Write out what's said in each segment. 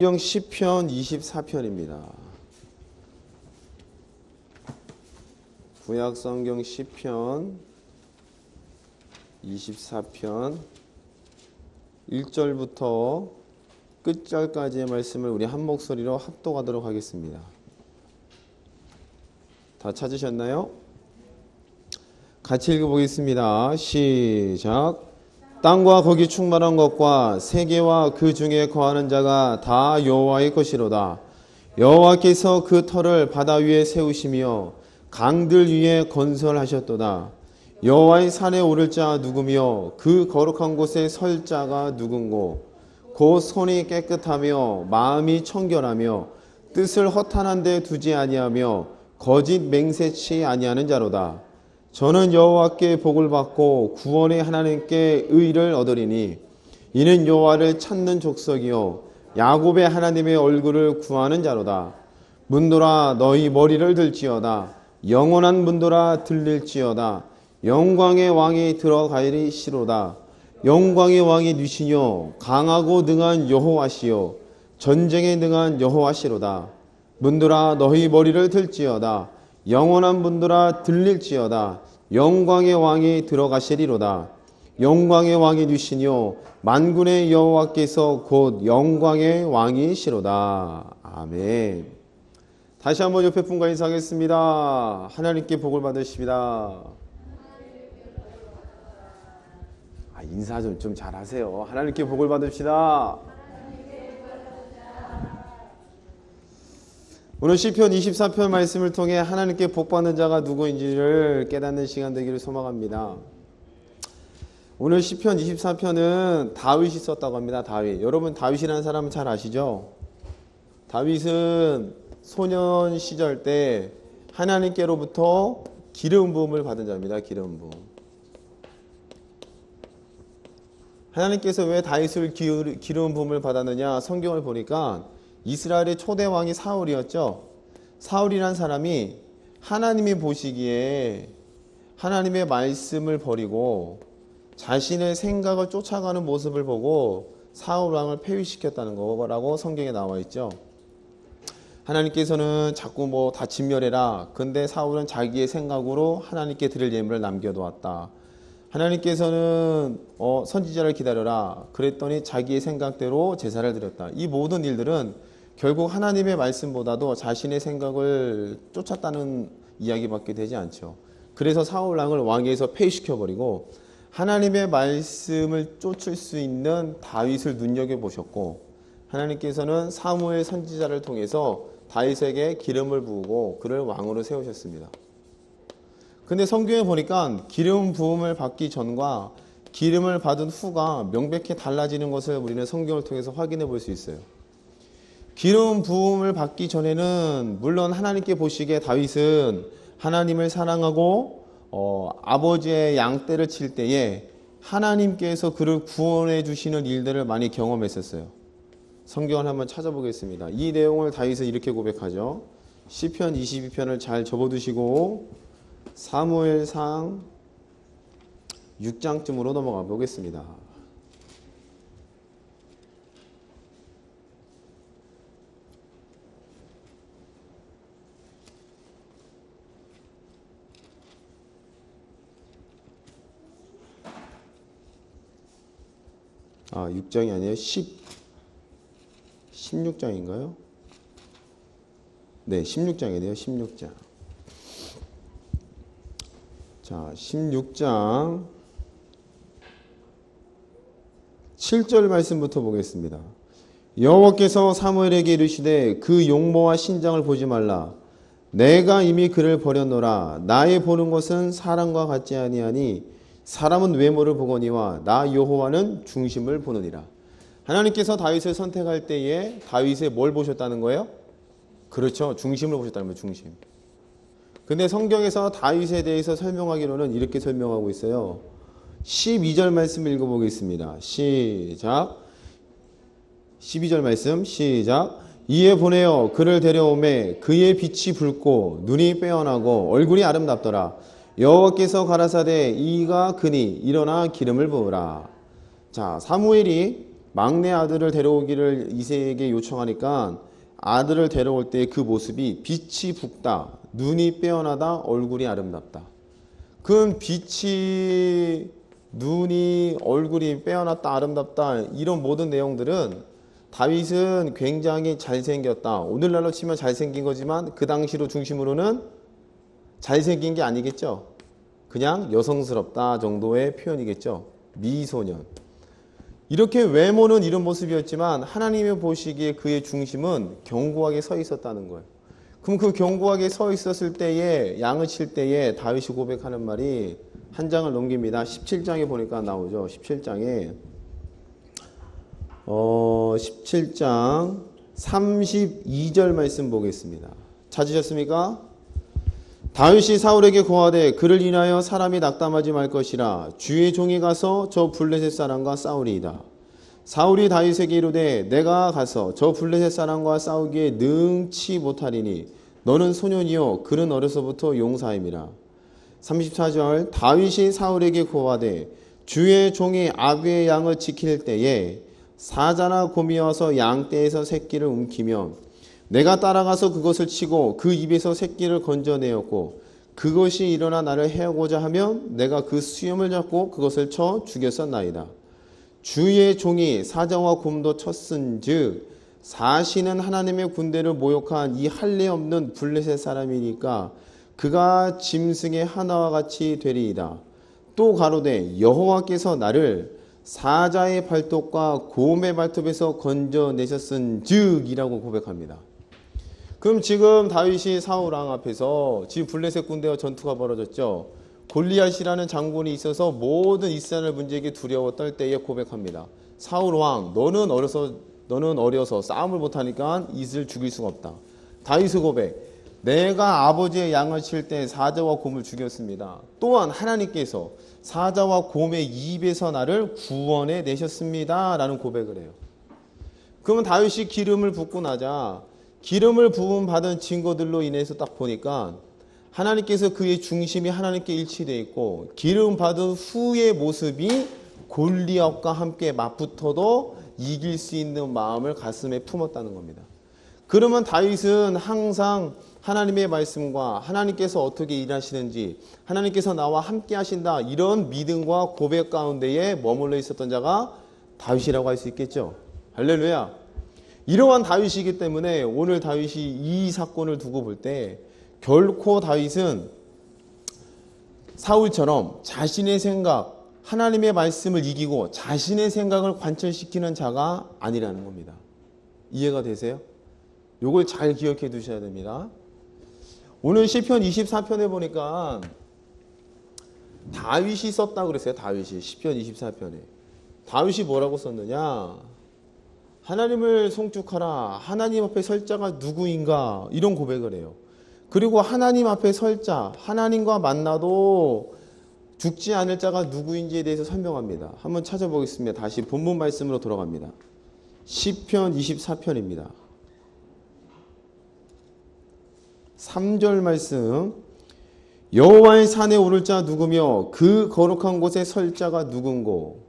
성경 시편 24편입니다. 구약 성경 시편 24편 1절부터 끝절까지의 말씀을 우리 한 목소리로 합독하도록 하겠습니다. 다 찾으셨나요? 같이 읽어보겠습니다. 시작. 땅과 거기 충만한 것과 세계와 그 중에 거하는 자가 다 여호와의 것이로다. 여호와께서 그 터를 바다 위에 세우시며 강들 위에 건설하셨도다. 여호와의 산에 오를 자 누구며 그 거룩한 곳에 설 자가 누군고. 곧 손이 깨끗하며 마음이 청결하며 뜻을 허탄한 데 두지 아니하며 거짓 맹세치 아니하는 자로다. 저는 여호와께 복을 받고 구원의 하나님께 의를 얻으리니 이는 여호와를 찾는 족속이요 야곱의 하나님의 얼굴을 구하는 자로다. 문들아 너희 머리를 들지어다. 영원한 문들아 들릴지어다. 영광의 왕이 들어가리시로다. 영광의 왕이 누시뇨 강하고 능한 여호와시요 전쟁에 능한 여호와시로다. 문들아 너희 머리를 들지어다. 영원한 문들아 들릴지어다. 영광의 왕이 들어가시리로다. 영광의 왕이 누시뇨 만군의 여호와께서 곧 영광의 왕이시로다. 아멘. 다시 한번 옆에 분과 인사하겠습니다. 하나님께 복을 받으십니다. 인사 좀 잘하세요. 하나님께 복을 받읍시다. 오늘 시편 24편 말씀을 통해 하나님께 복받는 자가 누구인지를 깨닫는 시간 되기를 소망합니다. 오늘 시편 24편은 다윗이 썼다고 합니다. 다윗. 여러분 다윗이라는 사람은 잘 아시죠? 다윗은 소년 시절 때 하나님께로부터 기름 부음을 받은 자입니다. 기름 부음. 하나님께서 왜 다윗을 기름 부음을 받았느냐? 성경을 보니까 이스라엘의 초대 왕이 사울이었죠. 사울이란 사람이 하나님이 보시기에 하나님의 말씀을 버리고 자신의 생각을 쫓아가는 모습을 보고 사울 왕을 폐위시켰다는 거라고 성경에 나와 있죠. 하나님께서는 자꾸 다 진멸해라. 근데 사울은 자기의 생각으로 하나님께 드릴 예물을 남겨두었다. 하나님께서는 선지자를 기다려라. 그랬더니 자기의 생각대로 제사를 드렸다. 이 모든 일들은 결국 하나님의 말씀보다도 자신의 생각을 쫓았다는 이야기밖에 되지 않죠. 그래서 사울 왕을 왕위에서 폐위시켜버리고 하나님의 말씀을 쫓을 수 있는 다윗을 눈여겨보셨고 하나님께서는 사무엘 선지자를 통해서 다윗에게 기름을 부으고 그를 왕으로 세우셨습니다. 근데 성경에 보니까 기름 부음을 받기 전과 기름을 받은 후가 명백히 달라지는 것을 우리는 성경을 통해서 확인해 볼 수 있어요. 기름 부음을 받기 전에는 물론 하나님께 보시기에 다윗은 하나님을 사랑하고 아버지의 양떼를 칠 때에 하나님께서 그를 구원해 주시는 일들을 많이 경험했었어요. 성경을 한번 찾아보겠습니다. 이 내용을 다윗은 이렇게 고백하죠. 시편 22편을 잘 접어두시고 사무엘상 6장쯤으로 넘어가 보겠습니다. 아, 6장이 아니에요. 16장인가요? 네, 16장이네요. 16장. 자, 16장 7절 말씀부터 보겠습니다. 여호와께서 사무엘에게 이르시되 그 용모와 신장을 보지 말라. 내가 이미 그를 버렸노라. 나의 보는 것은 사람과 같지 아니하니 사람은 외모를 보거니와 나 여호와는 중심을 보느니라. 하나님께서 다윗을 선택할 때에 다윗의 뭘 보셨다는 거예요? 그렇죠. 중심을 보셨다는 거예요. 중심. 근데 성경에서 다윗에 대해서 설명하기로는 이렇게 설명하고 있어요. 12절 말씀 읽어보겠습니다. 시작. 12절 말씀 시작. 이에 보내어 그를 데려오매 그의 빛이 붉고 눈이 빼어나고 얼굴이 아름답더라. 여호와께서 가라사대 이가 그니 일어나 기름을 부으라. 자, 사무엘이 막내 아들을 데려오기를 이세에게 요청하니까 아들을 데려올 때 그 모습이 빛이 붓다, 눈이 빼어나다, 얼굴이 아름답다. 그럼 빛이, 눈이, 얼굴이 빼어났다, 아름답다 이런 모든 내용들은 다윗은 굉장히 잘생겼다. 오늘날로 치면 잘생긴 거지만 그 당시로 중심으로는 잘생긴 게 아니겠죠. 그냥 여성스럽다 정도의 표현이겠죠. 미소년. 이렇게 외모는 이런 모습이었지만 하나님이 보시기에 그의 중심은 견고하게 서 있었다는 거예요. 그럼 그 견고하게 서 있었을 때에 양을 칠 때에 다윗이 고백하는 말이 한 장을 넘깁니다. 17장에 보니까 나오죠. 17장에 17장 32절 말씀 보겠습니다. 찾으셨습니까? 다윗이 사울에게 고하되 그를 인하여 사람이 낙담하지 말 것이라 주의 종이 가서 저 블레셋 사람과 싸우리이다. 사울이 다윗에게 이르되 내가 가서 저 블레셋 사람과 싸우기에 능치 못하리니 너는 소년이요 그는 어려서부터 용사임이라. 34절 다윗이 사울에게 고하되 주의 종이 아귀의 양을 지킬 때에 사자나 곰이 와서 양떼에서 새끼를 움키면 내가 따라가서 그것을 치고 그 입에서 새끼를 건져내었고 그것이 일어나 나를 해하고자 하면 내가 그 수염을 잡고 그것을 쳐 죽였었나이다. 주의 종이 사자와 곰도 쳤은즉 사시는 하나님의 군대를 모욕한 이 할례 없는 블레셋 사람이니까 그가 짐승의 하나와 같이 되리이다. 또 가로되 여호와께서 나를 사자의 발톱과 곰의 발톱에서 건져내셨은즉 이라고 고백합니다. 그럼 지금 다윗이 사울 왕 앞에서 지금 블레셋 군대와 전투가 벌어졌죠. 골리앗이라는 장군이 있어서 모든 이스라엘 문제에게 두려워 떨 때에 고백합니다. 사울 왕 너는 어려서 싸움을 못하니까 이스를 죽일 수가 없다. 다윗의 고백 내가 아버지의 양을 칠 때 사자와 곰을 죽였습니다. 또한 하나님께서 사자와 곰의 입에서 나를 구원해 내셨습니다 라는 고백을 해요. 그러면 다윗이 기름을 붓고 나자 기름을 부음 받은 증거들로 인해서 딱 보니까 하나님께서 그의 중심이 하나님께 일치되어 있고 기름 받은 후의 모습이 골리앗과 함께 맞붙어도 이길 수 있는 마음을 가슴에 품었다는 겁니다. 그러면 다윗은 항상 하나님의 말씀과 하나님께서 어떻게 일하시는지 하나님께서 나와 함께 하신다 이런 믿음과 고백 가운데에 머물러 있었던 자가 다윗이라고 할 수 있겠죠. 할렐루야. 이러한 다윗이기 때문에 오늘 다윗이 이 사건을 두고 볼 때 결코 다윗은 사울처럼 자신의 생각, 하나님의 말씀을 이기고 자신의 생각을 관철시키는 자가 아니라는 겁니다. 이해가 되세요? 이걸 잘 기억해 두셔야 됩니다. 오늘 시편 24편에 보니까 다윗이 썼다고 그랬어요. 다윗이 시편 24편에. 다윗이 뭐라고 썼느냐? 하나님을 송축하라. 하나님 앞에 설 자가 누구인가? 이런 고백을 해요. 그리고 하나님 앞에 설 자, 하나님과 만나도 죽지 않을 자가 누구인지에 대해서 설명합니다. 한번 찾아보겠습니다. 다시 본문 말씀으로 돌아갑니다. 시편 24편입니다. 3절 말씀. 여호와의 산에 오를 자 누구며 그 거룩한 곳에 설 자가 누군고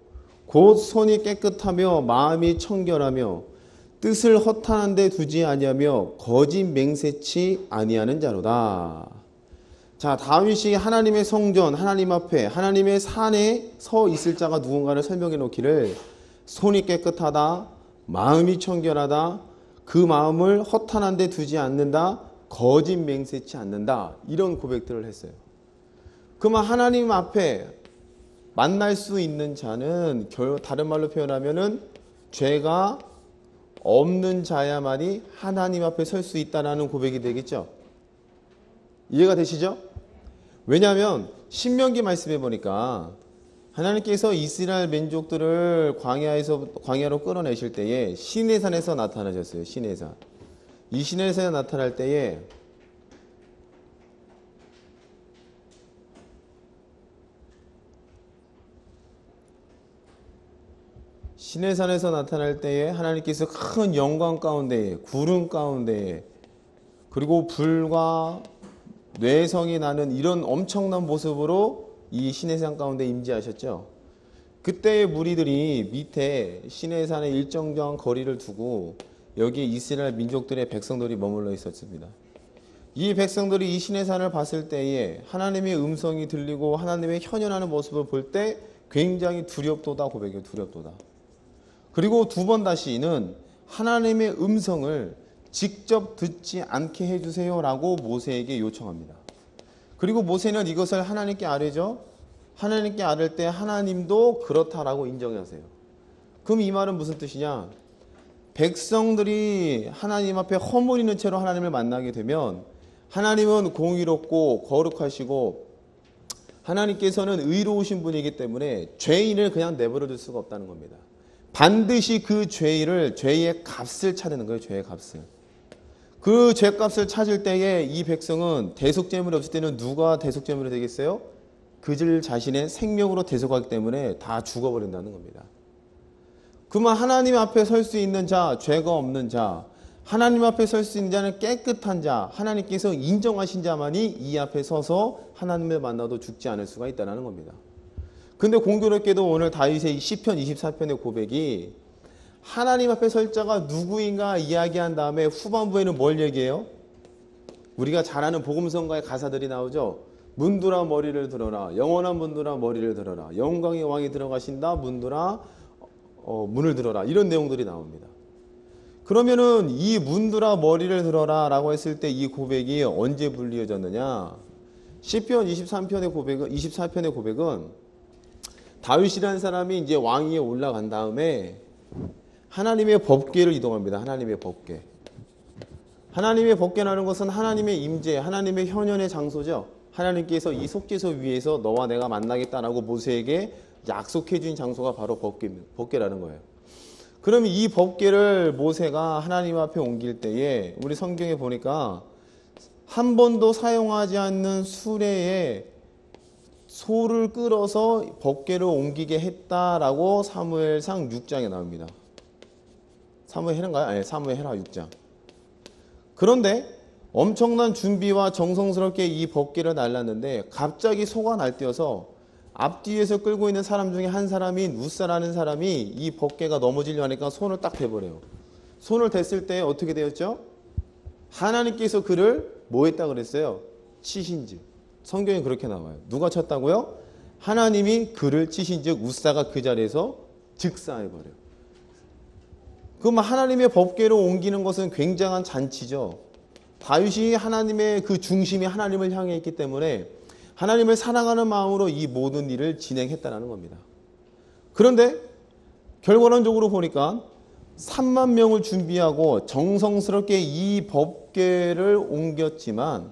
곧 손이 깨끗하며 마음이 청결하며 뜻을 허탄한 데 두지 아니하며 거짓 맹세치 아니하는 자로다. 자, 다윗이 하나님의 성전, 하나님 앞에 하나님의 산에 서 있을 자가 누군가를 설명해 놓기를 손이 깨끗하다, 마음이 청결하다, 그 마음을 허탄한 데 두지 않는다, 거짓 맹세치 않는다 이런 고백들을 했어요. 그러면 하나님 앞에 만날 수 있는 자는 다른 말로 표현하면은 죄가 없는 자야만이 하나님 앞에 설 수 있다라는 고백이 되겠죠. 이해가 되시죠? 왜냐하면 신명기 말씀해 보니까 하나님께서 이스라엘 민족들을 광야로 끌어내실 때에 시내산에서 나타나셨어요. 시내산. 이 시내산에 나타날 때에 시내산에서 나타날 때에 하나님께서 큰 영광 가운데에 구름 가운데에 그리고 불과 뇌성이 나는 이런 엄청난 모습으로 이 시내산 가운데 임재하셨죠. 그때의 무리들이 밑에 시내산에 일정한 거리를 두고 여기에 이스라엘 민족들의 백성들이 머물러 있었습니다. 이 백성들이 이 시내산을 봤을 때에 하나님의 음성이 들리고 하나님의 현현하는 모습을 볼 때 굉장히 두렵도다 고백해요. 두렵도다. 그리고 두 번 다시는 하나님의 음성을 직접 듣지 않게 해주세요 라고 모세에게 요청합니다. 그리고 모세는 이것을 하나님께 아뢰죠. 하나님께 아뢰 때 하나님도 그렇다라고 인정하세요. 그럼 이 말은 무슨 뜻이냐? 백성들이 하나님 앞에 허물이는 채로 하나님을 만나게 되면 하나님은 공의롭고 거룩하시고 하나님께서는 의로우신 분이기 때문에 죄인을 그냥 내버려 둘 수가 없다는 겁니다. 반드시 그 죄의 값을 찾는 거예요. 죄의 값을. 그 죄값을 찾을 때에 이 백성은 대속제물이 없을 때는 누가 대속제물이 되겠어요? 그들 자신의 생명으로 대속하기 때문에 다 죽어버린다는 겁니다. 그러면 하나님 앞에 설 수 있는 자, 죄가 없는 자, 하나님 앞에 설 수 있는 자는 깨끗한 자, 하나님께서 인정하신 자만이 이 앞에 서서 하나님을 만나도 죽지 않을 수가 있다는 겁니다. 근데 공교롭게도 오늘 다윗의 시편 24편의 고백이 하나님 앞에 설 자가 누구인가 이야기한 다음에 후반부에는 뭘 얘기해요? 우리가 잘 아는 복음성가의 가사들이 나오죠. 문들아 머리를 들어라. 영원한 문들아 머리를 들어라. 영광의 왕이 들어가신다. 문들아 문을 들어라. 이런 내용들이 나옵니다. 그러면은 이 문들아 머리를 들어라 라고 했을 때 이 고백이 언제 불리어졌느냐? 시편 24편의 고백은 다윗이라는 사람이 이제 왕위에 올라간 다음에 하나님의 법궤를 이동합니다. 하나님의 법궤. 하나님의 법궤라는 것은 하나님의 임재, 하나님의 현현의 장소죠. 하나님께서 이 속죄소 위에서 너와 내가 만나겠다라고 모세에게 약속해 준 장소가 바로 법궤라는 거예요. 그러면 이 법궤를 모세가 하나님 앞에 옮길 때에 우리 성경에 보니까 한 번도 사용하지 않는 수레에 소를 끌어서 법궤를 옮기게 했다라고 사무엘상 6장에 나옵니다. 사무엘인가요? 아니, 사무엘하 6장. 그런데 엄청난 준비와 정성스럽게 이 법궤를 날랐는데 갑자기 소가 날뛰어서 앞뒤에서 끌고 있는 사람 중에 한 사람인 우사라는 사람이 이 법궤가 넘어지려 하니까 손을 딱 대버려요. 손을 댔을 때 어떻게 되었죠? 하나님께서 그를 뭐 했다 그랬어요? 치신즉. 성경에 그렇게 나와요. 누가 쳤다고요? 하나님이 그를 치신즉 우사가 그 자리에서 즉사해버려요. 그럼 하나님의 법궤로 옮기는 것은 굉장한 잔치죠. 다윗이 하나님의 그 중심이 하나님을 향해 있기 때문에 하나님을 사랑하는 마음으로 이 모든 일을 진행했다는 겁니다. 그런데 결과론적으로 보니까 3만 명을 준비하고 정성스럽게 이 법궤를 옮겼지만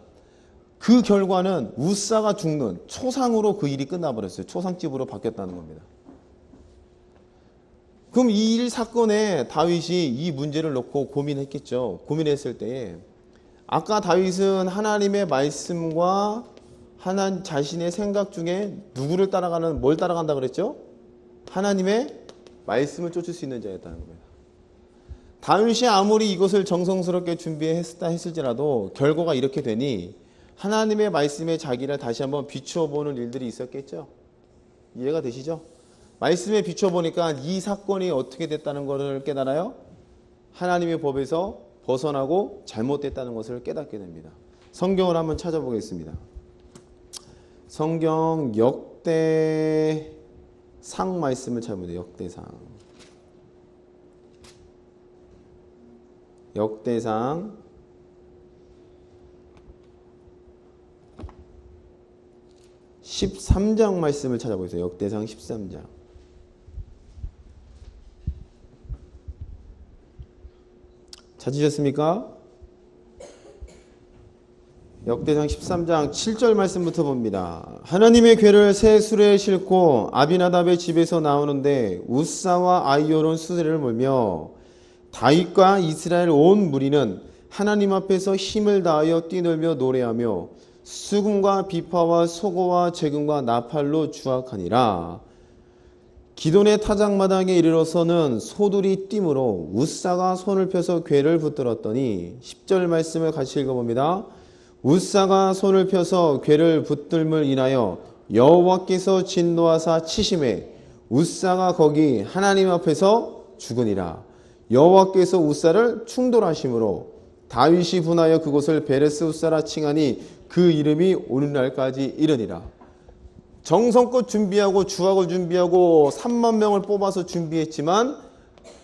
그 결과는 우사가 죽는 초상으로 그 일이 끝나버렸어요. 초상집으로 바뀌었다는 겁니다. 그럼 이 일 사건에 다윗이 이 문제를 놓고 고민했겠죠. 고민했을 때에 아까 다윗은 하나님의 말씀과 하나님 자신의 생각 중에 뭘 따라간다 그랬죠? 하나님의 말씀을 쫓을 수 있는 자였다는 겁니다. 다윗이 아무리 이것을 정성스럽게 준비했다 했을지라도 결과가 이렇게 되니 하나님의 말씀에 자기를 다시 한번 비추어 보는 일들이 있었겠죠. 이해가 되시죠? 말씀에 비추어 보니까 이 사건이 어떻게 됐다는 것을 깨달아요. 하나님의 법에서 벗어나고 잘못됐다는 것을 깨닫게 됩니다. 성경을 한번 찾아보겠습니다. 성경 역대상 말씀을 찾아보세요. 역대상 13장 말씀을 찾아보세요. 역대상 13장. 찾으셨습니까? 역대상 13장 7절 말씀부터 봅니다. 하나님의 궤를 새 수레에 싣고 아비나답의 집에서 나오는데 우사와 아이오는 수레를 몰며 다윗과 이스라엘 온 무리는 하나님 앞에서 힘을 다하여 뛰놀며 노래하며 수금과 비파와 소고와 재금과 나팔로 주악하니라. 기돈의 타작마당에 이르러서는 소들이 뛰므로 우사가 손을 펴서 궤를 붙들었더니 10절 말씀을 같이 읽어봅니다. 우사가 손을 펴서 궤를 붙들물 인하여 여호와께서 진노하사 치심에 웃사가 거기 하나님 앞에서 죽으니라. 여호와께서 웃사를 충돌하심으로 다윗이 분하여 그곳을 베레스 웃사라 칭하니 그 이름이 오늘날까지 이르니라. 정성껏 준비하고 주악을 준비하고 3만 명을 뽑아서 준비했지만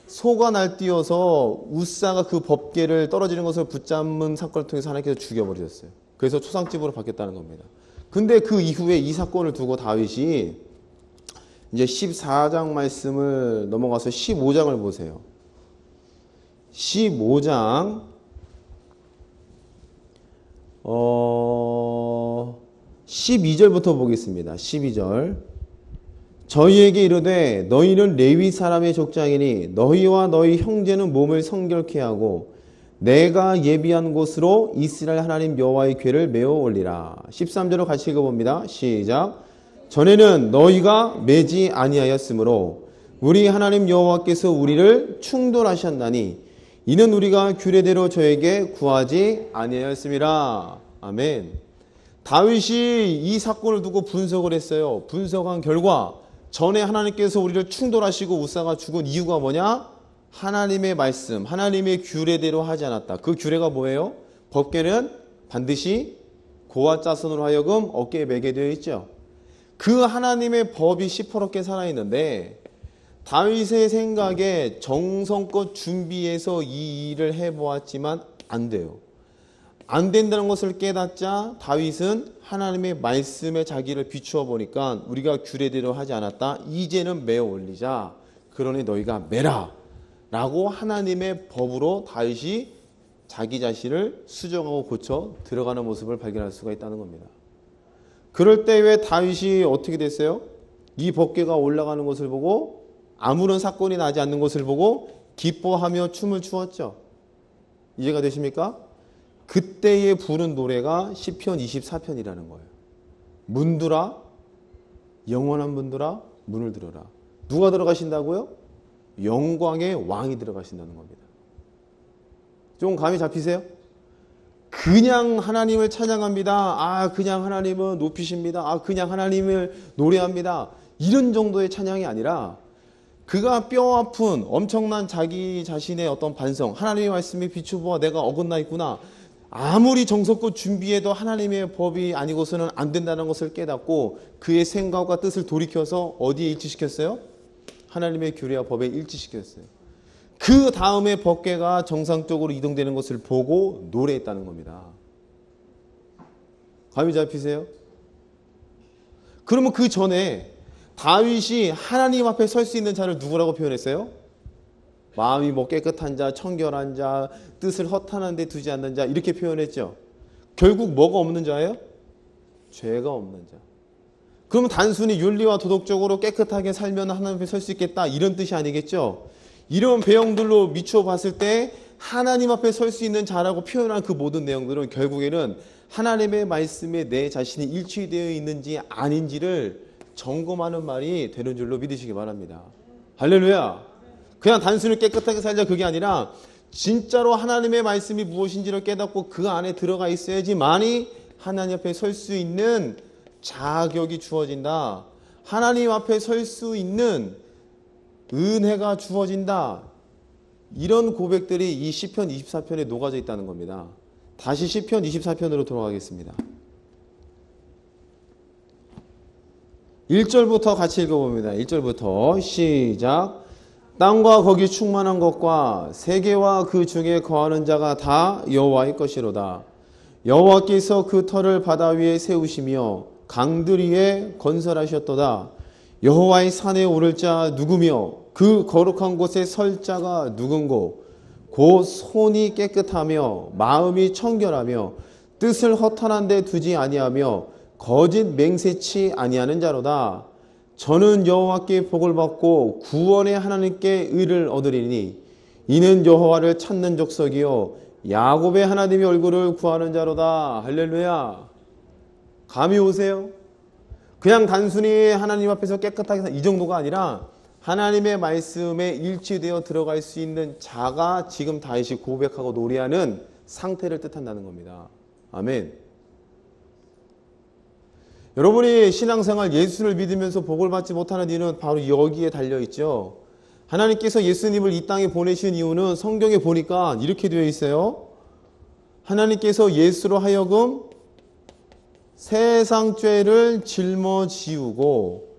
소가 날뛰어서 웃사가 그 법궤를 떨어지는 것을 붙잡는 사건을 통해서 하나님께서 죽여버리셨어요. 그래서 초상집으로 바뀌었다는 겁니다. 근데 그 이후에 이 사건을 두고 다윗이 이제 14장 말씀을 넘어가서 15장을 보세요. 15장 12절부터 보겠습니다. 12절. 저희에게 이르되 너희는 레위 사람의 족장이니 너희와 너희 형제는 몸을 성결케 하고 내가 예비한 곳으로 이스라엘 하나님 여호와의 궤를 메어 올리라. 13절로 같이 읽어봅니다. 시작. 전에는 너희가 매지 아니하였으므로 우리 하나님 여호와께서 우리를 충돌하셨나니 이는 우리가 규례대로 저에게 구하지 아니하였음이라. 아멘. 다윗이 이 사건을 두고 분석을 했어요. 분석한 결과 전에 하나님께서 우리를 충돌하시고 웃사가 죽은 이유가 뭐냐? 하나님의 말씀, 하나님의 규례대로 하지 않았다. 그 규례가 뭐예요? 법궤는 반드시 고아 자손으로 하여금 어깨에 매게 되어 있죠. 그 하나님의 법이 시퍼렇게 살아있는데 다윗의 생각에 정성껏 준비해서 이 일을 해보았지만 안 돼요. 안 된다는 것을 깨닫자 다윗은 하나님의 말씀에 자기를 비추어 보니까 우리가 규례대로 하지 않았다. 이제는 메어 올리자. 그러니 너희가 메라. 라고 하나님의 법으로 다윗이 자기 자신을 수정하고 고쳐 들어가는 모습을 발견할 수가 있다는 겁니다. 그럴 때 왜 다윗이 어떻게 됐어요? 이 법궤가 올라가는 것을 보고 아무런 사건이 나지 않는 것을 보고 기뻐하며 춤을 추었죠. 이해가 되십니까? 그때에 부른 노래가 시편 24편이라는 거예요. 문들아, 영원한 문들아, 문을 들어라. 누가 들어가신다고요? 영광의 왕이 들어가신다는 겁니다. 좀 감이 잡히세요? 그냥 하나님을 찬양합니다. 그냥 하나님은 높이십니다. 그냥 하나님을 노래합니다. 이런 정도의 찬양이 아니라 그가 뼈아픈 엄청난 자기 자신의 어떤 반성, 하나님의 말씀에 비추보아 내가 어긋나 있구나. 아무리 정성껏 준비해도 하나님의 법이 아니고서는 안 된다는 것을 깨닫고 그의 생각과 뜻을 돌이켜서 어디에 일치시켰어요? 하나님의 규례와 법에 일치시켰어요. 그 다음에 법궤가 정상적으로 이동되는 것을 보고 노래했다는 겁니다. 감이 잡히세요? 그러면 그 전에 다윗이 하나님 앞에 설 수 있는 자를 누구라고 표현했어요? 마음이 깨끗한 자, 청결한 자, 뜻을 허탄한 데 두지 않는 자 이렇게 표현했죠. 결국 뭐가 없는 자예요? 죄가 없는 자. 그러면 단순히 윤리와 도덕적으로 깨끗하게 살면 하나님 앞에 설 수 있겠다 이런 뜻이 아니겠죠. 이런 배경들로 미추어 봤을 때 하나님 앞에 설 수 있는 자라고 표현한 그 모든 내용들은 결국에는 하나님의 말씀에 내 자신이 일치되어 있는지 아닌지를 점검하는 말이 되는 줄로 믿으시기 바랍니다. 할렐루야. 그냥 단순히 깨끗하게 살자 그게 아니라 진짜로 하나님의 말씀이 무엇인지를 깨닫고 그 안에 들어가 있어야지만이 하나님 앞에 설 수 있는 자격이 주어진다. 하나님 앞에 설 수 있는 은혜가 주어진다. 이런 고백들이 이 시편 24편에 녹아져 있다는 겁니다. 다시 시편 24편으로 돌아가겠습니다. 1절부터 같이 읽어봅니다. 1절부터 시작. 땅과 거기 충만한 것과 세계와 그 중에 거하는 자가 다 여호와의 것이로다. 여호와께서 그 터를 바다 위에 세우시며 강들 위에 건설하셨도다. 여호와의 산에 오를 자 누구며 그 거룩한 곳에 설 자가 누군고 곧 손이 깨끗하며 마음이 청결하며 뜻을 허탄한 데 두지 아니하며 거짓 맹세치 아니하는 자로다. 저는 여호와께 복을 받고 구원의 하나님께 의를 얻으리니 이는 여호와를 찾는 족속이요 야곱의 하나님의 얼굴을 구하는 자로다. 할렐루야. 감이 오세요? 그냥 단순히 하나님 앞에서 깨끗하게 이 정도가 아니라 하나님의 말씀에 일치되어 들어갈 수 있는 자가 지금 다윗이 고백하고 노래하는 상태를 뜻한다는 겁니다. 아멘. 여러분이 신앙생활 예수를 믿으면서 복을 받지 못하는 이유는 바로 여기에 달려있죠. 하나님께서 예수님을 이 땅에 보내신 이유는 성경에 보니까 이렇게 되어 있어요. 하나님께서 예수로 하여금 세상 죄를 짊어지우고,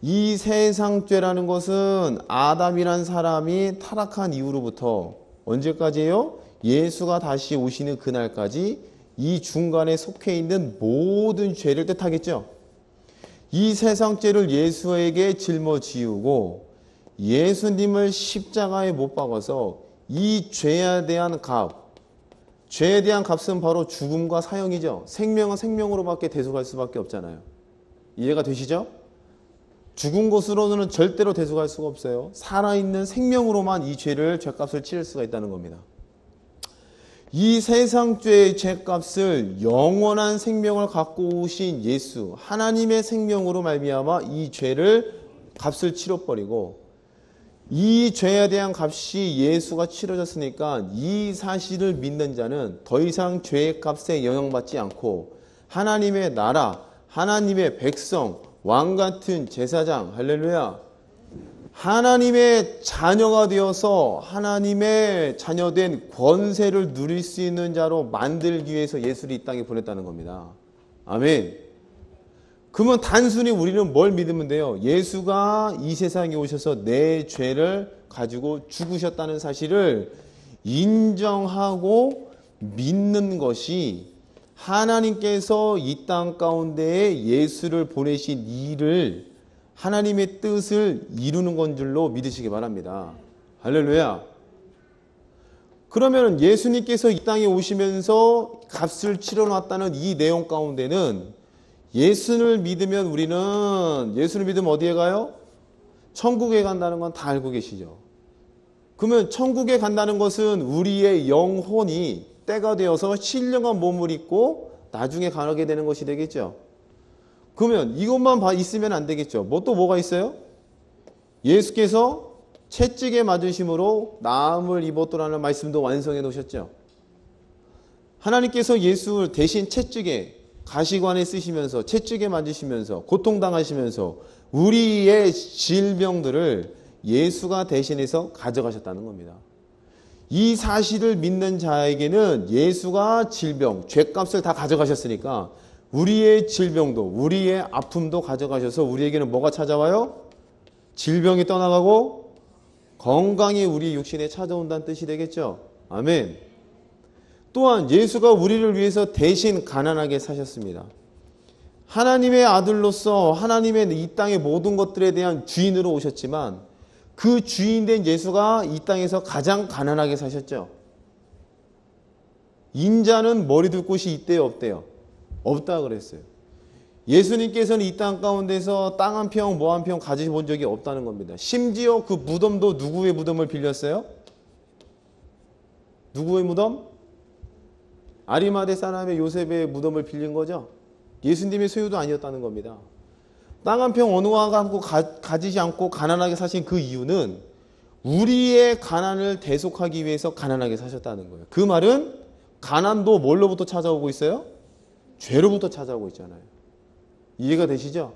이 세상 죄라는 것은 아담이란 사람이 타락한 이후로부터 언제까지예요? 예수가 다시 오시는 그날까지 이 중간에 속해 있는 모든 죄를 뜻하겠죠. 이 세상 죄를 예수에게 짊어지우고 예수님을 십자가에 못 박아서 이 죄에 대한 값, 죄에 대한 값은 바로 죽음과 사형이죠. 생명은 생명으로밖에 대속할 수밖에 없잖아요. 이해가 되시죠? 죽은 것으로는 절대로 대속할 수가 없어요. 살아있는 생명으로만 이 죄를, 죄값을 치를 수가 있다는 겁니다. 이 세상 죄의 죄값을 영원한 생명을 갖고 오신 예수, 하나님의 생명으로 말미암아 이 죄를 값을 치러버리고, 이 죄에 대한 값이 예수가 치러졌으니까 이 사실을 믿는 자는 더 이상 죄의 값에 영향받지 않고 하나님의 나라, 하나님의 백성, 왕같은 제사장, 할렐루야, 하나님의 자녀가 되어서 하나님의 자녀된 권세를 누릴 수 있는 자로 만들기 위해서 예수를 이 땅에 보냈다는 겁니다. 아멘. 그러면 단순히 우리는 뭘 믿으면 돼요? 예수가 이 세상에 오셔서 내 죄를 가지고 죽으셨다는 사실을 인정하고 믿는 것이 하나님께서 이 땅 가운데에 예수를 보내신 일을, 하나님의 뜻을 이루는 건 줄로 믿으시기 바랍니다. 할렐루야. 그러면 예수님께서 이 땅에 오시면서 값을 치러놨다는 이 내용 가운데는 예수를 믿으면 예수를 믿으면 어디에 가요? 천국에 간다는 건 다 알고 계시죠. 그러면 천국에 간다는 것은 우리의 영혼이 때가 되어서 신령한 몸을 입고 나중에 가게 되는 것이 되겠죠. 그러면 이것만 있으면 안 되겠죠. 또 뭐가 있어요? 예수께서 채찍에 맞으심으로 나음을 입었더라는 말씀도 완성해 놓으셨죠. 하나님께서 예수 대신 채찍에, 가시관에 쓰시면서, 채찍에 맞으시면서, 고통당하시면서 우리의 질병들을 예수가 대신해서 가져가셨다는 겁니다. 이 사실을 믿는 자에게는 예수가 질병, 죄값을 다 가져가셨으니까 우리의 질병도, 우리의 아픔도 가져가셔서 우리에게는 뭐가 찾아와요? 질병이 떠나가고 건강이 우리 육신에 찾아온다는 뜻이 되겠죠. 아멘. 또한 예수가 우리를 위해서 대신 가난하게 사셨습니다. 하나님의 아들로서 하나님의 이 땅의 모든 것들에 대한 주인으로 오셨지만 그 주인된 예수가 이 땅에서 가장 가난하게 사셨죠. 인자는 머리 둘 곳이 있대요, 없대요? 없다 그랬어요. 예수님께서는 이 땅 가운데서 땅 한 평, 뭐 한 평 가지본 적이 없다는 겁니다. 심지어 그 무덤도 누구의 무덤을 빌렸어요? 누구의 무덤? 아리마대 사람의 요셉의 무덤을 빌린 거죠. 예수님의 소유도 아니었다는 겁니다. 땅 한 평 어느 하고 가지지 않고 가난하게 사신 그 이유는 우리의 가난을 대속하기 위해서 가난하게 사셨다는 거예요. 그 말은 가난도 뭘로부터 찾아오고 있어요? 죄로부터 찾아오고 있잖아요. 이해가 되시죠?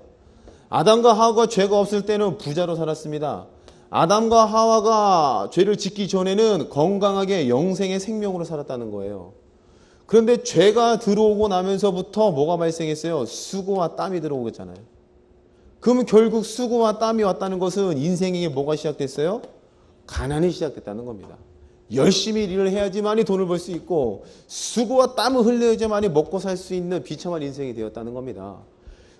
아담과 하와가 죄가 없을 때는 부자로 살았습니다. 아담과 하와가 죄를 짓기 전에는 건강하게 영생의 생명으로 살았다는 거예요. 그런데 죄가 들어오고 나면서부터 뭐가 발생했어요? 수고와 땀이 들어오겠잖아요. 그러면 결국 수고와 땀이 왔다는 것은 인생에 뭐가 시작됐어요? 가난이 시작됐다는 겁니다. 열심히 일을 해야지만이 돈을 벌 수 있고 수고와 땀을 흘려야지만이 먹고 살 수 있는 비참한 인생이 되었다는 겁니다.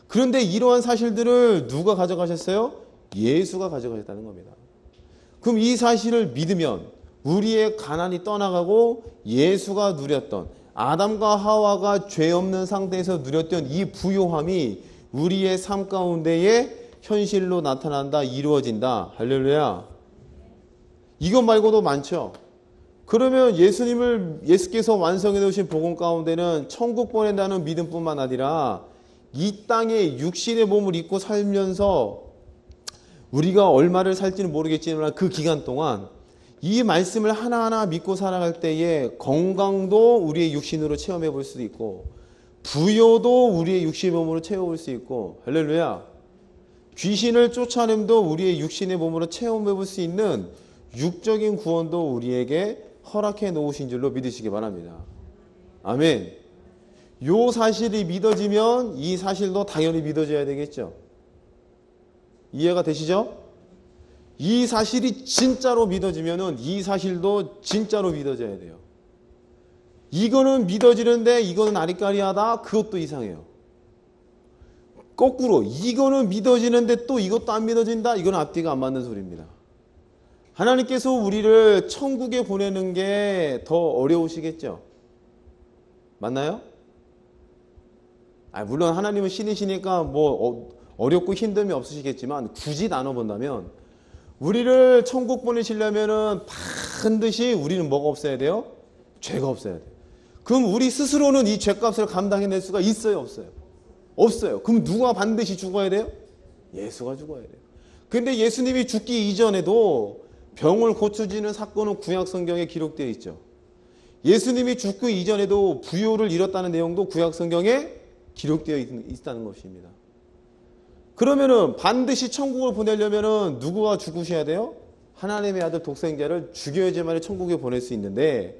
그런데 이러한 사실들을 누가 가져가셨어요? 예수가 가져가셨다는 겁니다. 그럼 이 사실을 믿으면 우리의 가난이 떠나가고 예수가 누렸던, 아담과 하와가 죄 없는 상태에서 누렸던 이 부요함이 우리의 삶 가운데에 현실로 나타난다, 이루어진다. 할렐루야. 이것 말고도 많죠. 그러면 예수께서 완성해 놓으신 복음 가운데는 천국 보낸다는 믿음뿐만 아니라 이 땅에 육신의 몸을 입고 살면서 우리가 얼마를 살지는 모르겠지만 그 기간 동안 이 말씀을 하나하나 믿고 살아갈 때에 건강도 우리의 육신으로 체험해 볼 수도 있고 부여도 우리의 육신의 몸으로 채워올 수 있고, 할렐루야, 귀신을 쫓아냄도 우리의 육신의 몸으로 체험해볼 수 있는 육적인 구원도 우리에게 허락해 놓으신 줄로 믿으시기 바랍니다. 아멘. 요 사실이 믿어지면 이 사실도 당연히 믿어져야 되겠죠. 이해가 되시죠? 이 사실이 진짜로 믿어지면은 이 사실도 진짜로 믿어져야 돼요. 이거는 믿어지는데 이거는 아리까리하다, 그것도 이상해요. 거꾸로 이거는 믿어지는데 또 이것도 안 믿어진다, 이건 앞뒤가 안 맞는 소리입니다. 하나님께서 우리를 천국에 보내는 게 더 어려우시겠죠? 맞나요? 물론 하나님은 신이시니까 어렵고 힘듦이 없으시겠지만, 굳이 나눠본다면 우리를 천국 보내시려면은 반드시 우리는 뭐가 없어야 돼요? 죄가 없어야 돼요. 그럼 우리 스스로는 이 죄값을 감당해낼 수가 있어요, 없어요? 없어요. 그럼 누가 반드시 죽어야 돼요? 예수가 죽어야 돼요. 근데 예수님이 죽기 이전에도 병을 고쳐주는 사건은 구약 성경에 기록되어 있죠. 예수님이 죽기 이전에도 부요를 이뤘다는 내용도 구약 성경에 기록되어 있다는 것입니다. 그러면은 반드시 천국을 보내려면은 누구가 죽으셔야 돼요? 하나님의 아들 독생자를 죽여야지만 천국에 보낼 수 있는데,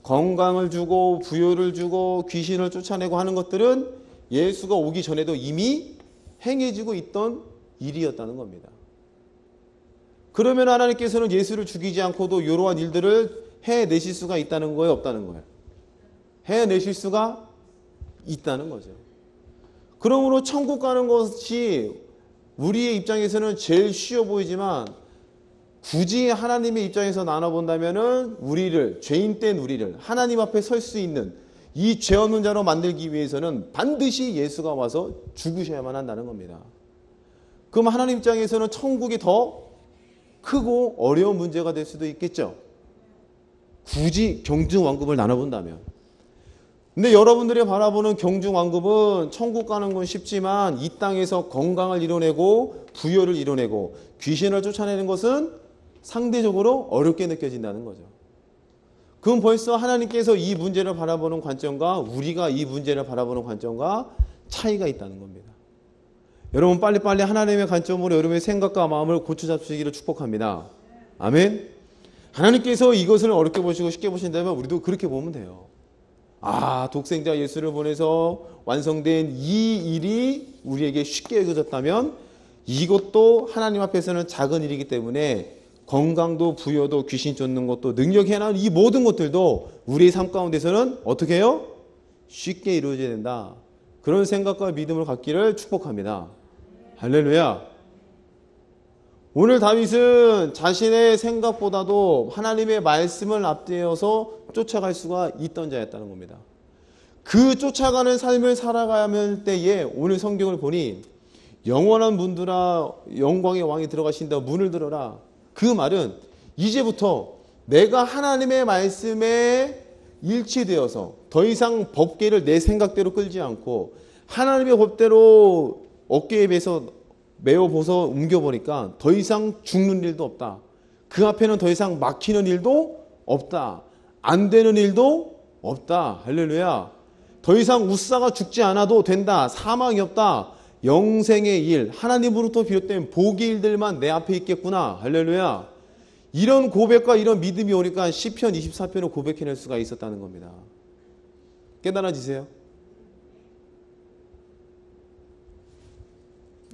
건강을 주고 부요를 주고 귀신을 쫓아내고 하는 것들은 예수가 오기 전에도 이미 행해지고 있던 일이었다는 겁니다. 그러면 하나님께서는 예수를 죽이지 않고도 이러한 일들을 해내실 수가 있다는 거예요, 없다는 거예요? 해내실 수가 있다는 거죠. 그러므로 천국 가는 것이 우리의 입장에서는 제일 쉬워 보이지만, 굳이 하나님의 입장에서 나눠본다면은 우리를, 죄인된 우리를 하나님 앞에 설 수 있는 이 죄 없는 자로 만들기 위해서는 반드시 예수가 와서 죽으셔야만 한다는 겁니다. 그럼 하나님 입장에서는 천국이 더 크고 어려운 문제가 될 수도 있겠죠. 굳이 경중왕급을 나눠본다면. 근데 여러분들이 바라보는 경중왕급은 천국 가는 건 쉽지만 이 땅에서 건강을 이뤄내고 부여를 이뤄내고 귀신을 쫓아내는 것은 상대적으로 어렵게 느껴진다는 거죠. 그럼 벌써 하나님께서 이 문제를 바라보는 관점과 우리가 이 문제를 바라보는 관점과 차이가 있다는 겁니다. 여러분 빨리빨리 하나님의 관점으로 여러분의 생각과 마음을 고쳐잡수시기를 축복합니다. 아멘. 하나님께서 이것을 어렵게 보시고 쉽게 보신다면 우리도 그렇게 보면 돼요. 독생자 예수를 보내서 완성된 이 일이 우리에게 쉽게 여겨졌다면 이것도 하나님 앞에서는 작은 일이기 때문에 건강도 부여도 귀신 쫓는 것도 능력이 하나는 이 모든 것들도 우리의 삶 가운데서는 어떻게 해요? 쉽게 이루어져야 된다. 그런 생각과 믿음을 갖기를 축복합니다. 할렐루야. 오늘 다윗은 자신의 생각보다도 하나님의 말씀을 앞세워서 쫓아갈 수가 있던 자였다는 겁니다. 그 쫓아가는 삶을 살아가는 때에 오늘 성경을 보니 영원한 문들아 영광의 왕이 들어가신다, 문을 들어라. 그 말은 이제부터 내가 하나님의 말씀에 일치되어서 더 이상 법궤를 내 생각대로 끌지 않고 하나님의 법대로 어깨에 메어 벗어 옮겨보니까 더 이상 죽는 일도 없다. 그 앞에는 더 이상 막히는 일도 없다. 안 되는 일도 없다. 할렐루야. 더 이상 웃사가 죽지 않아도 된다. 사망이 없다. 영생의 일, 하나님으로부터 비롯된 복의 일들만 내 앞에 있겠구나. 할렐루야. 이런 고백과 이런 믿음이 오니까 시편 24편을 고백해낼 수가 있었다는 겁니다. 깨달아지세요?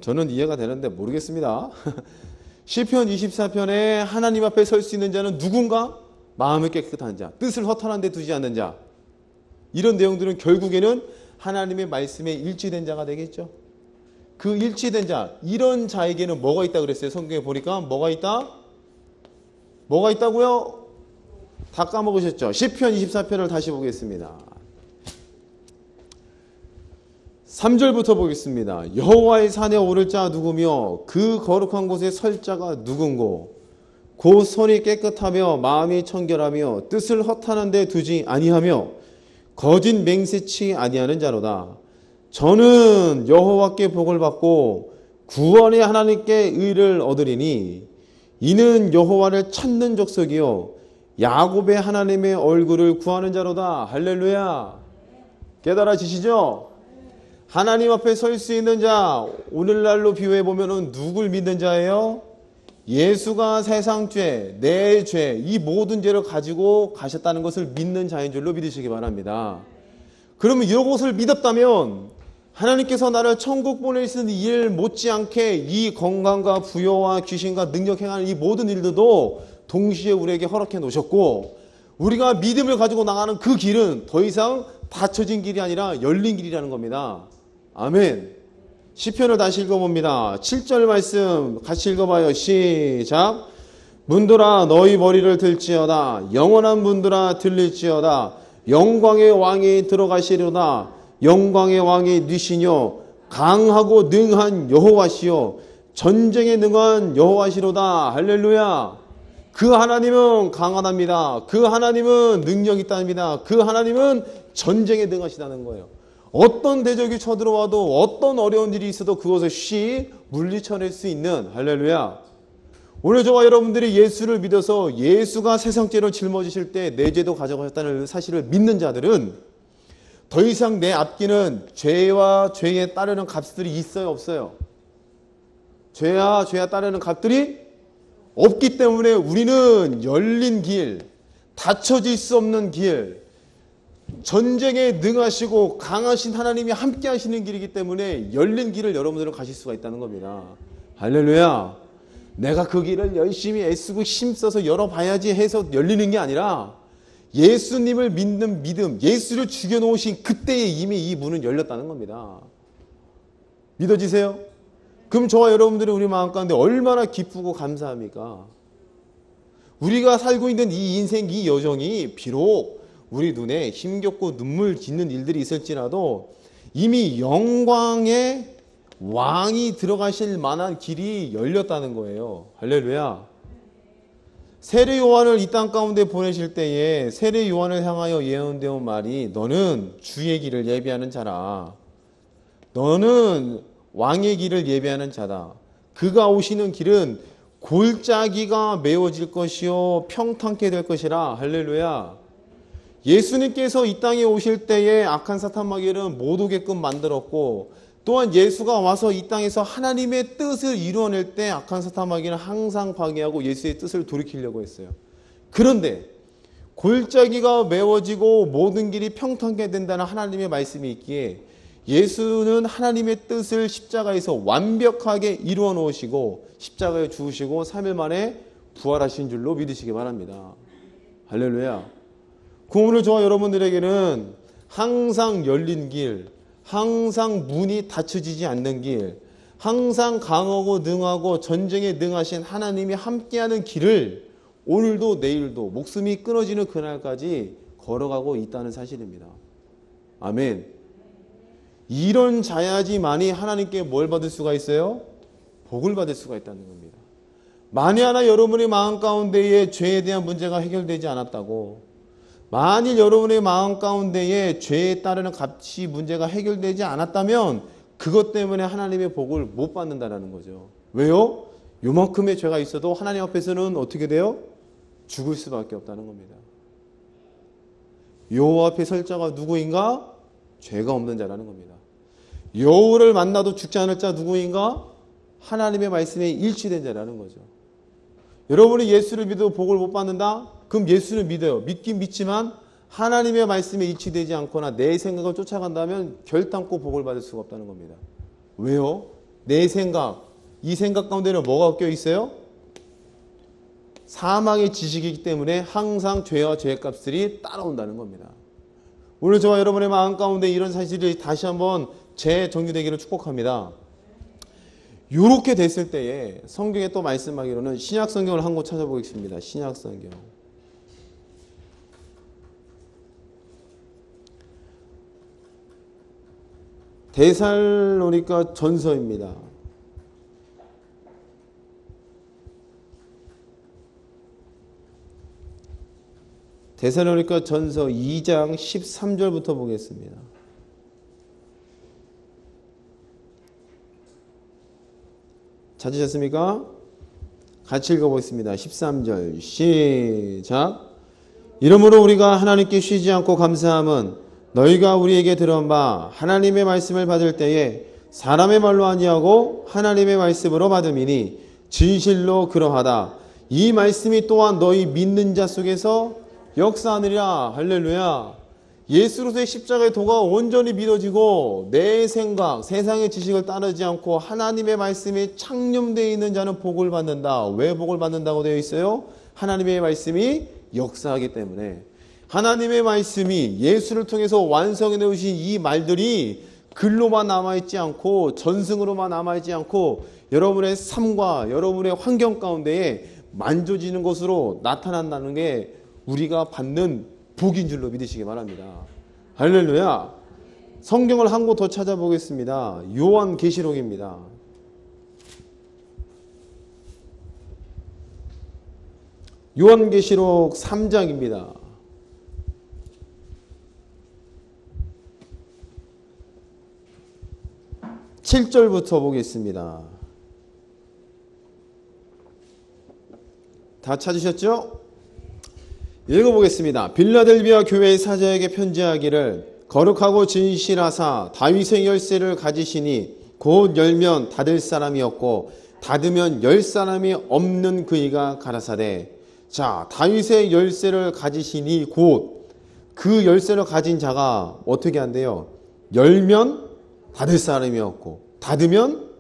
저는 이해가 되는데 모르겠습니다. 시편 24편에 하나님 앞에 설 수 있는 자는 누군가? 마음을 깨끗한 자, 뜻을 허탄한 데 두지 않는 자. 이런 내용들은 결국에는 하나님의 말씀에 일치된 자가 되겠죠. 그 일치된 자, 이런 자에게는 뭐가 있다 그랬어요? 성경에 보니까 뭐가 있다? 뭐가 있다고요? 다 까먹으셨죠? 시편 24편을 다시 보겠습니다. 3절부터 보겠습니다. 여호와의 산에 오를 자 누구며 그 거룩한 곳에 설 자가 누군고 곧 손이 깨끗하며 마음이 청결하며 뜻을 허탄한 데 두지 아니하며 거짓 맹세치 아니하는 자로다. 저는 여호와께 복을 받고 구원의 하나님께 의를 얻으리니 이는 여호와를 찾는 족속이요 야곱의 하나님의 얼굴을 구하는 자로다. 할렐루야. 깨달아지시죠? 하나님 앞에 설 수 있는 자, 오늘날로 비유해 보면은 누굴 믿는 자예요? 예수가 세상 죄, 내 죄, 이 모든 죄를 가지고 가셨다는 것을 믿는 자인 줄로 믿으시기 바랍니다. 그러면 이것을 믿었다면 하나님께서 나를 천국 보내시는 일 못지않게 이 건강과 부여와 귀신과 능력 행하는 이 모든 일들도 동시에 우리에게 허락해 놓으셨고, 우리가 믿음을 가지고 나가는 그 길은 더 이상 닫혀진 길이 아니라 열린 길이라는 겁니다. 아멘. 시편을 다시 읽어봅니다. 7절 말씀 같이 읽어봐요. 시작. 문들아 너희 머리를 들지어다. 영원한 문들아 들릴지어다. 영광의 왕이 들어가시려다. 영광의 왕이 니시뇨. 강하고 능한 여호와시요. 전쟁에 능한 여호와시로다. 할렐루야. 그 하나님은 강하답니다. 그 하나님은 능력이 있답니다. 그 하나님은 전쟁에 능하시다는 거예요. 어떤 대적이 쳐들어와도 어떤 어려운 일이 있어도 그것을 쉬 물리쳐낼 수 있는, 할렐루야. 오늘 저와 여러분들이 예수를 믿어서 예수가 세상 죄를 짊어지실 때 내 죄도 가져가셨다는 사실을 믿는 자들은 더 이상 내 앞길은 죄와 죄에 따르는 값들이 있어요, 없어요? 죄와 죄에 따르는 값들이 없기 때문에 우리는 열린 길, 닫혀질 수 없는 길, 전쟁에 능하시고 강하신 하나님이 함께 하시는 길이기 때문에 열린 길을 여러분들은 가실 수가 있다는 겁니다. 할렐루야. 내가 그 길을 열심히 애쓰고 힘써서 열어봐야지 해서 열리는 게 아니라 예수님을 믿는 믿음, 예수를 죽여놓으신 그때에 이미 이 문은 열렸다는 겁니다. 믿어지세요? 그럼 저와 여러분들이 우리 마음 가운데 얼마나 기쁘고 감사합니까? 우리가 살고 있는 이 인생, 이 여정이 비록 우리 눈에 힘겹고 눈물 짓는 일들이 있을지라도 이미 영광의 왕이 들어가실 만한 길이 열렸다는 거예요. 할렐루야. 세례 요한을 이 땅 가운데 보내실 때에 세례 요한을 향하여 예언되어 온 말이 너는 주의 길을 예비하는 자라. 너는 왕의 길을 예비하는 자다. 그가 오시는 길은 골짜기가 메워질 것이요 평탄케 될 것이라. 할렐루야. 예수님께서 이 땅에 오실 때에 악한 사탄 마귀를 못 오게끔 만들었고, 또한 예수가 와서 이 땅에서 하나님의 뜻을 이루어낼 때 악한 사탄 마귀는 항상 방해하고 예수의 뜻을 돌이키려고 했어요. 그런데 골짜기가 메워지고 모든 길이 평탄케 된다는 하나님의 말씀이 있기에 예수는 하나님의 뜻을 십자가에서 완벽하게 이루어 놓으시고 십자가에 죽으시고 3일 만에 부활하신 줄로 믿으시기 바랍니다. 할렐루야. 그 오늘 저와 여러분들에게는 항상 열린 길, 항상 문이 닫혀지지 않는 길, 항상 강하고 능하고 전쟁에 능하신 하나님이 함께하는 길을 오늘도 내일도 목숨이 끊어지는 그날까지 걸어가고 있다는 사실입니다. 아멘. 이런 자야지만이 하나님께 뭘 받을 수가 있어요? 복을 받을 수가 있다는 겁니다. 만일 하나 여러분의 마음 가운데에 죄에 대한 문제가 해결되지 않았다고, 만일 여러분의 마음 가운데에 죄에 따르는 값이 문제가 해결되지 않았다면 그것 때문에 하나님의 복을 못 받는다는 거죠. 왜요? 요만큼의 죄가 있어도 하나님 앞에서는 어떻게 돼요? 죽을 수밖에 없다는 겁니다. 여호와 앞에 설 자가 누구인가? 죄가 없는 자라는 겁니다. 여호와를 만나도 죽지 않을 자 누구인가? 하나님의 말씀에 일치된 자라는 거죠. 여러분이 예수를 믿어도 복을 못 받는다? 그럼 예수를 믿어요. 믿긴 믿지만 하나님의 말씀에 일치되지 않거나 내 생각을 쫓아간다면 결단코 복을 받을 수가 없다는 겁니다. 왜요? 내 생각, 이 생각 가운데는 뭐가 껴 있어요? 사망의 지식이기 때문에 항상 죄와 죄의 값들이 따라온다는 겁니다. 오늘 저와 여러분의 마음 가운데 이런 사실이 다시 한번 재정리되기를 축복합니다. 이렇게 됐을 때에 성경에 또 말씀하기로는 신약 성경을 한 곳 찾아보겠습니다. 신약 성경. 데살로니가 전서입니다. 데살로니가 전서 2장 13절부터 보겠습니다. 찾으셨습니까? 같이 읽어보겠습니다. 13절 시작. 이러므로 우리가 하나님께 쉬지 않고 감사함은 너희가 우리에게 들은 바 하나님의 말씀을 받을 때에 사람의 말로 아니하고 하나님의 말씀으로 받음이니 진실로 그러하다. 이 말씀이 또한 너희 믿는 자 속에서 역사하느니라. 할렐루야. 예수로서의 십자가의 도가 온전히 믿어지고 내 생각, 세상의 지식을 따르지 않고 하나님의 말씀에 창념되어 있는 자는 복을 받는다. 왜 복을 받는다고 되어 있어요? 하나님의 말씀이 역사하기 때문에. 하나님의 말씀이 예수를 통해서 완성해 놓으신 이 말들이 글로만 남아있지 않고 전승으로만 남아있지 않고 여러분의 삶과 여러분의 환경 가운데에 만져지는 것으로 나타난다는 게 우리가 받는 복인 줄로 믿으시기 바랍니다. 할렐루야. 성경을 한 곳 더 찾아보겠습니다. 요한계시록입니다. 요한계시록 3장입니다. 7절부터 보겠습니다. 다 찾으셨죠? 읽어보겠습니다. 빌라델비아 교회의 사자에게 편지하기를 거룩하고 진실하사 다윗의 열쇠를 가지시니 곧 열면 닫을 사람이 없고 닫으면 열 사람이 없는 그이가 가라사대. 자, 다윗의 열쇠를 가지시니 곧 그 열쇠를 가진 자가 어떻게 한대요? 열면 닫을 사람이 없고 닫으면,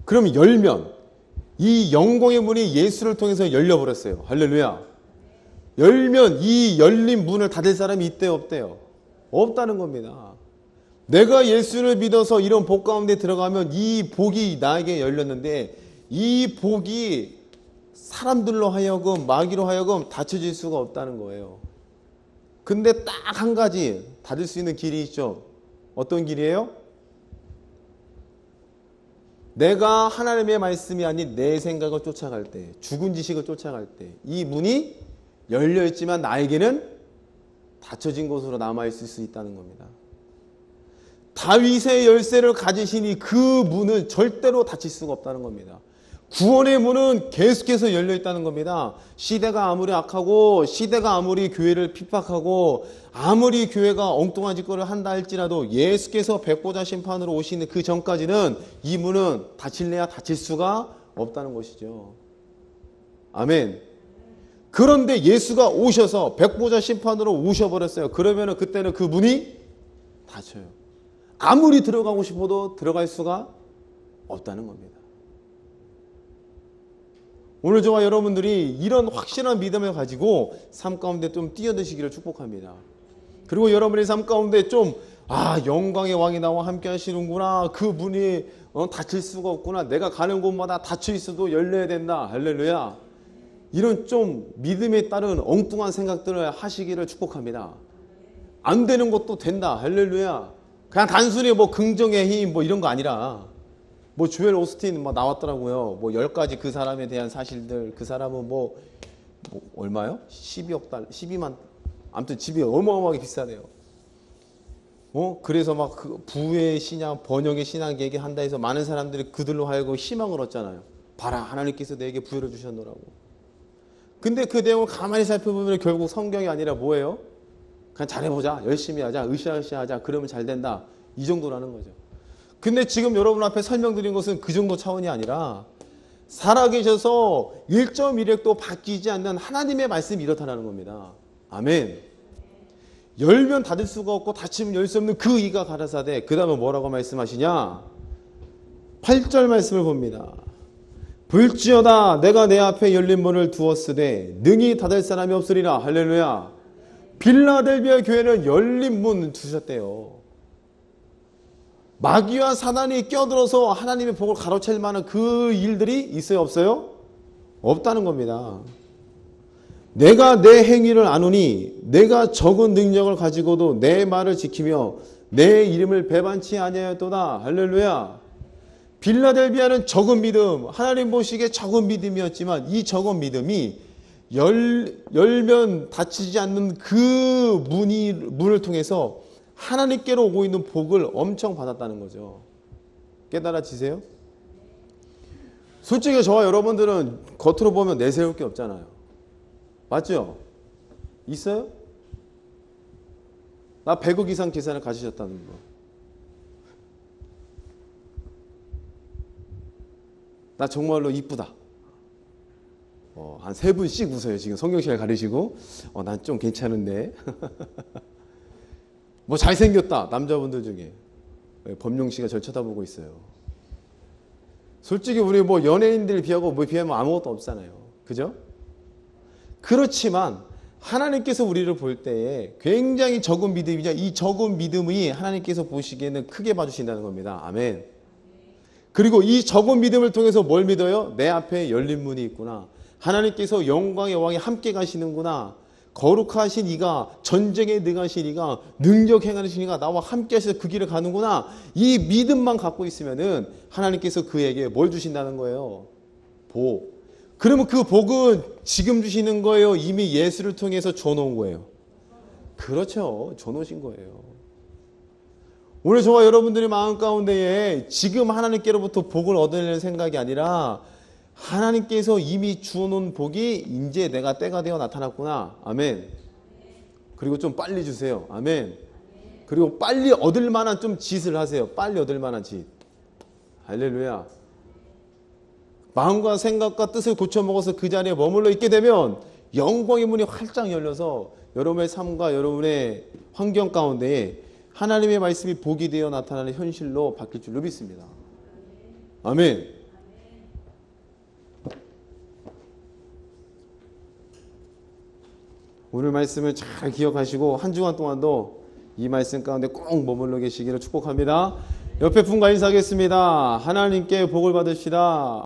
그럼 열면 이 영광의 문이 예수를 통해서 열려버렸어요. 할렐루야. 열면 이 열린 문을 닫을 사람이 있대요, 없대요? 없다는 겁니다. 내가 예수를 믿어서 이런 복 가운데 들어가면 이 복이 나에게 열렸는데 이 복이 사람들로 하여금, 마귀로 하여금 닫혀질 수가 없다는 거예요. 근데 딱 한 가지 닫을 수 있는 길이 있죠. 어떤 길이에요? 내가 하나님의 말씀이 아닌 내 생각을 쫓아갈 때, 죽은 지식을 쫓아갈 때 이 문이 열려있지만 나에게는 닫혀진 곳으로 남아있을 수 있다는 겁니다. 다윗의 열쇠를 가지시니 그 문은 절대로 닫힐 수가 없다는 겁니다. 구원의 문은 계속해서 열려있다는 겁니다. 시대가 아무리 악하고 시대가 아무리 교회를 핍박하고 아무리 교회가 엉뚱한 짓거리를 한다 할지라도 예수께서 백보자 심판으로 오시는 그 전까지는 이 문은 닫힐래야 닫힐 수가 없다는 것이죠. 아멘. 그런데 예수가 오셔서 백보자 심판으로 오셔버렸어요. 그러면 그때는 그 문이 닫혀요. 아무리 들어가고 싶어도 들어갈 수가 없다는 겁니다. 오늘 저와 여러분들이 이런 확실한 믿음을 가지고 삶 가운데 좀 뛰어드시기를 축복합니다. 그리고 여러분의 삶 가운데 좀 영광의 왕이 나와 함께 하시는구나. 그 문이 닫힐 수가 없구나. 내가 가는 곳마다 닫혀 있어도 열려야 된다. 할렐루야. 이런 좀 믿음에 따른 엉뚱한 생각들을 하시기를 축복합니다. 안 되는 것도 된다. 할렐루야. 그냥 단순히 뭐 긍정의 힘 뭐 이런 거 아니라 뭐 조엘 오스틴 막 나왔더라고요. 뭐 10가지 그 사람에 대한 사실들. 그 사람은 뭐 얼마요? 12억 달러, 12만. 아무튼 집이 어마어마하게 비싸대요. 그래서 막 그 부의 신앙, 번영의 신앙 얘기한다 해서 많은 사람들이 그들로 하여금 희망을 얻잖아요. 봐라, 하나님께서 내게 부여를 주셨노라고. 근데 그 내용을 가만히 살펴보면 결국 성경이 아니라 뭐예요? 그냥 잘해보자, 열심히 하자, 으쌰으쌰 하자, 그러면 잘 된다. 이 정도라는 거죠. 근데 지금 여러분 앞에 설명드린 것은 그 정도 차원이 아니라 살아계셔서 1.1핵도 바뀌지 않는 하나님의 말씀이 이렇다는 겁니다. 아멘. 열면 닫을 수가 없고 닫히면 열 수 없는 그 이가 가라사대. 그 다음에 뭐라고 말씀하시냐? 8절 말씀을 봅니다. 볼지어다 내가 내 앞에 열린 문을 두었으되 능히 닫을 사람이 없으리라. 할렐루야. 빌라델비아 교회는 열린 문 두셨대요. 마귀와 사단이 껴들어서 하나님의 복을 가로챌 만한 그 일들이 있어요, 없어요? 없다는 겁니다. 내가 내 행위를 아노니 내가 적은 능력을 가지고도 내 말을 지키며 내 이름을 배반치 아니하였도다. 할렐루야. 빌라델비아는 적은 믿음, 하나님 보시기에 적은 믿음이었지만 이 적은 믿음이 열면 닫히지 않는 그 문을 통해서 하나님께로 오고 있는 복을 엄청 받았다는 거죠. 깨달아지세요? 솔직히 저와 여러분들은 겉으로 보면 내세울 게 없잖아요. 맞죠? 있어요? 나 100억 이상 재산을 가지셨다는 거. 나 정말로 이쁘다. 한 3분씩 웃어요. 지금 성경시간을 가르치고. 난 좀 괜찮은데. 뭐 잘생겼다. 남자분들 중에. 범용 씨가 절 쳐다보고 있어요. 솔직히 우리 뭐 연예인들 비하고 뭐 비하면 아무것도 없잖아요. 그죠? 그렇지만 하나님께서 우리를 볼 때에 굉장히 적은 믿음이죠. 이 적은 믿음이 하나님께서 보시기에는 크게 봐주신다는 겁니다. 아멘. 그리고 이 적은 믿음을 통해서 뭘 믿어요? 내 앞에 열린 문이 있구나. 하나님께서 영광의 왕이 함께 가시는구나. 거룩하신 이가, 전쟁에 능하신 이가, 능력 행하신 이가 나와 함께 하셔서 그 길을 가는구나. 이 믿음만 갖고 있으면은 하나님께서 그에게 뭘 주신다는 거예요? 복. 그러면 그 복은 지금 주시는 거예요? 이미 예수를 통해서 줘놓은 거예요? 그렇죠. 줘놓으신 거예요. 오늘 저와 여러분들의 마음 가운데에 지금 하나님께로부터 복을 얻으려는 생각이 아니라 하나님께서 이미 주어놓은 복이 이제 내가 때가 되어 나타났구나. 아멘. 그리고 좀 빨리 주세요. 아멘. 그리고 빨리 얻을 만한 좀 짓을 하세요. 빨리 얻을 만한 짓. 할렐루야. 마음과 생각과 뜻을 고쳐먹어서 그 자리에 머물러 있게 되면 영광의 문이 활짝 열려서 여러분의 삶과 여러분의 환경 가운데에 하나님의 말씀이 복이 되어 나타나는 현실로 바뀔 줄로 믿습니다. 아멘. 오늘 말씀을 잘 기억하시고 한 주간 동안도 이 말씀 가운데 꼭 머물러 계시기를 축복합니다. 옆에 분과 인사하겠습니다. 하나님께 복을 받으시라.